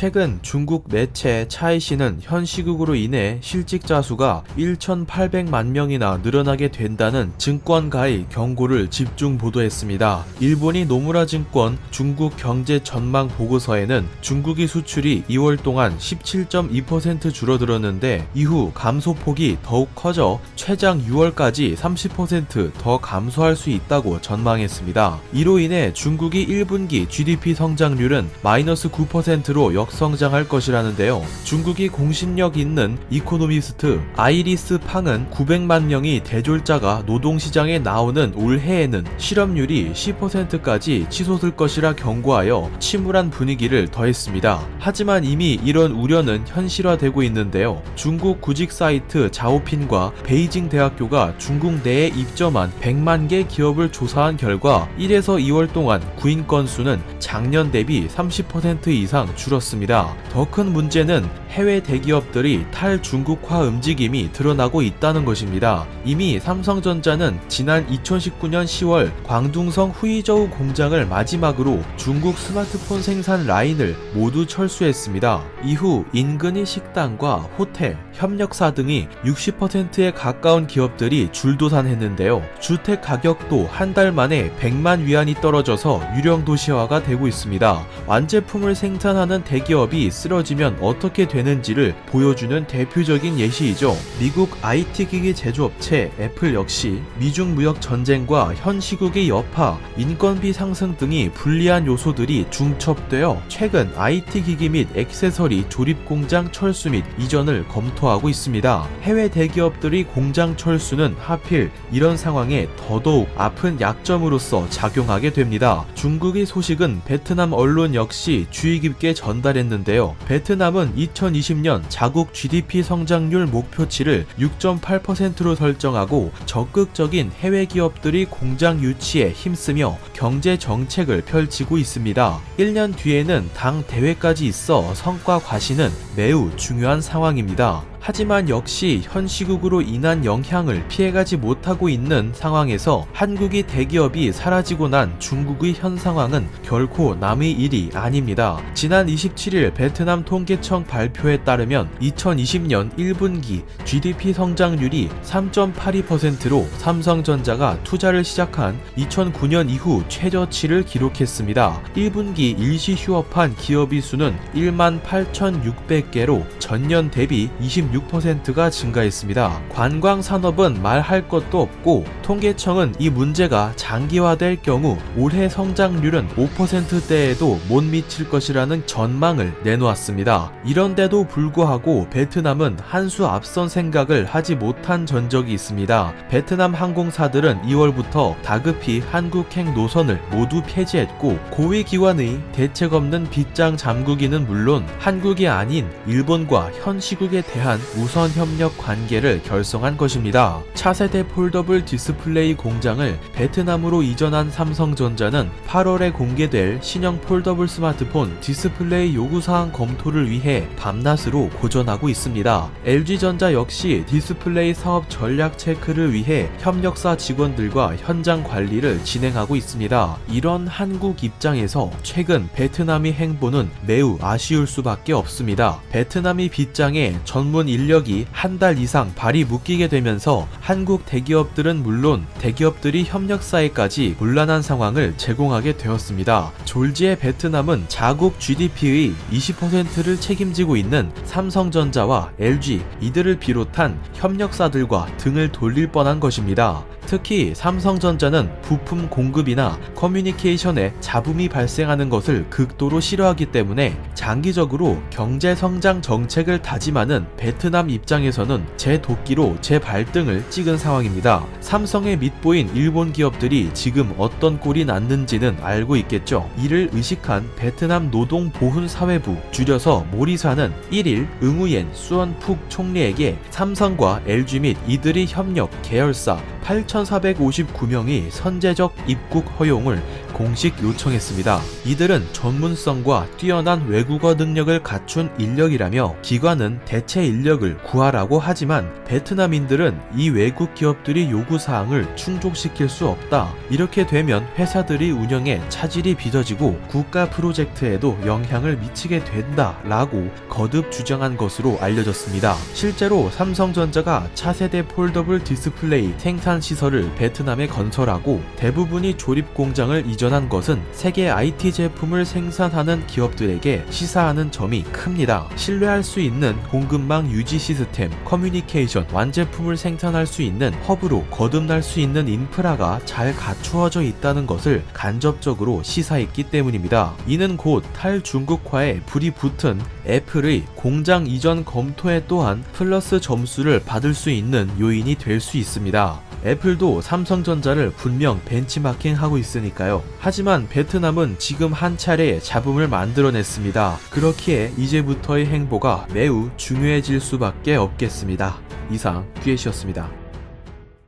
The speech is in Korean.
최근 중국 매체 차이신은 현 시국으로 인해 실직자 수가 1,800만 명이나 늘어나게 된다는 증권가의 경고를 집중 보도했습니다. 일본이 노무라 증권 중국 경제 전망 보고서에는 중국의 수출이 2월 동안 17.2% 줄어들었는데 이후 감소폭이 더욱 커져 최장 6월까지 30% 더 감소할 수 있다고 전망했습니다. 이로 인해 중국이 1분기 GDP 성장률은 마이너스 9%로 역성장할 것이라는데요. 중국이 공신력 있는 이코노미스트 아이리스 팡은 900만 명이 대졸자가 노동시장에 나오는 올해에는 실업률이 10%까지 치솟을 것이라 경고하여 침울한 분위기를 더했습니다. 하지만 이미 이런 우려는 현실화되고 있는데요. 중국 구직 사이트 자오핀과 베이징 대학교가 중국 내에 입점한 100만 개 기업을 조사한 결과 1에서 2월 동안 구인 건수는 작년 대비 30% 이상 줄었습니다. 더 큰 문제는 해외 대기업들이 탈중국화 움직임이 드러나고 있다는 것입니다. 이미 삼성전자는 지난 2019년 10월 광둥성 후이저우 공장을 마지막으로 중국 스마트폰 생산 라인을 모두 철수했습니다. 이후 인근의 식당과 호텔, 협력사 등이 60%에 가까운 기업들이 줄도산했는데요. 주택 가격도 한 달 만에 100만 위안이 떨어져서 유령 도시화가 되고 있습니다. 완제품을 생산하는 대기업이 쓰러지면 어떻게 되는지를 보여주는 대표적인 예시이죠. 미국 IT 기기 제조업체 애플 역시 미중 무역 전쟁과 현 시국의 여파, 인건비 상승 등이 불리한 요소들이 중첩되어 최근 IT 기기 및 액세서리 조립 공장 철수 및 이전을 검토하고 있습니다. 해외 대기업들이 공장 철수는 하필 이런 상황에 더더욱 아픈 약점으로서 작용하게 됩니다. 중국의 소식은 베트남 언론 역시 주의 깊게 전달했는데요. 베트남은 2020년 자국 GDP 성장률 목표치를 6.8%로 설정하고 적극적인 해외 기업들이 공장 유치에 힘쓰며 경제 정책을 펼치고 있습니다. 1년 뒤에는 당 대회까지 있어 성과 과시는 매우 중요한 상황입니다. 하지만 역시 현 시국으로 인한 영향을 피해가지 못하고 있는 상황에서 한국의 대기업이 사라지고 난 중국의 현 상황은 결코 남의 일이 아닙니다. 지난 27일 베트남 통계청 발표에 따르면 2020년 1분기 GDP 성장률이 3.82%로 삼성전자가 투자를 시작한 2009년 이후 최저치를 기록했습니다. 1분기 일시 휴업한 기업의 수는 18,600개로 전년 대비 26%가 증가했습니다. 관광 산업은 말할 것도 없고 통계청은 이 문제가 장기화될 경우 올해 성장률은 5%대에도 못 미칠 것이라는 전망을 내놓았습니다. 이런데도 불구하고 베트남은 한 수 앞선 생각을 하지 못한 전적이 있습니다. 베트남 항공사들은 2월부터 다급히 한국행 노선을 모두 폐지했고 고위 기관의 대책 없는 빗장 잠그기는 물론 한국이 아닌 일본과 현 시국에 대한 우선 협력 관계를 결성한 것입니다. 차세대 폴더블 디스플레이 공장을 베트남으로 이전한 삼성전자는 8월에 공개될 신형 폴더블 스마트폰 디스플레이 요구사항 검토를 위해 밤낮으로 고전하고 있습니다. LG전자 역시 디스플레이 사업 전략 체크를 위해 협력사 직원들과 현장 관리를 진행하고 있습니다. 이런 한국 입장에서 최근 베트남의 행보는 매우 아쉬울 수밖에 없습니다. 베트남이 빗장에 전문 인력이 한 달 이상 발이 묶이게 되면서 한국 대기업들은 물론 대기업들이 협력사에까지 곤란한 상황을 제공하게 되었습니다. 졸지에 베트남은 자국 GDP의 20%를 책임지고 있는 삼성전자와 LG 이들을 비롯한 협력사들과 등을 돌릴 뻔한 것입니다. 특히 삼성전자는 부품 공급이나 커뮤니케이션에 잡음이 발생하는 것을 극도로 싫어하기 때문에 장기적으로 경제 성장 정책을 다짐하는 베트남 입장에서는 제 도끼로 제 발등을 찍은 상황입니다. 삼성에 밑보인 일본 기업들이 지금 어떤 꼴이 났는지는 알고 있겠죠. 이를 의식한 베트남 노동보훈사회부 줄여서 모리사는 1일 응우옌 수언푹 총리에게 삼성과 LG 및 이들의 협력 계열사 8,459명이 선제적 입국 허용을 공식 요청했습니다. 이들은 전문성과 뛰어난 외국어 능력을 갖춘 인력이라며 기관은 대체 인력을 구하라고 하지만 베트남인들은 이 외국 기업들이 요구사항을 충족시킬 수 없다. 이렇게 되면 회사들이 운영에 차질이 빚어지고 국가 프로젝트에도 영향을 미치게 된다 라고 거듭 주장한 것으로 알려졌습니다. 실제로 삼성전자가 차세대 폴더블 디스플레이 생산 시설을 베트남에 건설하고 대부분이 조립 공장을 이전한 것은 세계 IT 제품을 생산하는 기업들에게 시사하는 점이 큽니다. 신뢰할 수 있는 공급망 유지 시스템, 커뮤니케이션, 완제품을 생산할 수 있는 허브로 거듭날 수 있는 인프라가 잘 갖추어져 있다는 것을 간접적으로 시사했기 때문입니다. 이는 곧 탈중국화에 불이 붙은 애플의 공장 이전 검토에 또한 플러스 점수를 받을 수 있는 요인이 될 수 있습니다. 애플도 삼성전자를 분명 벤치마킹하고 있으니까요. 하지만 베트남은 지금 한 차례의 잡음을 만들어냈습니다. 그렇기에 이제부터의 행보가 매우 중요해질 수밖에 없겠습니다. 이상 듀엣이었습니다.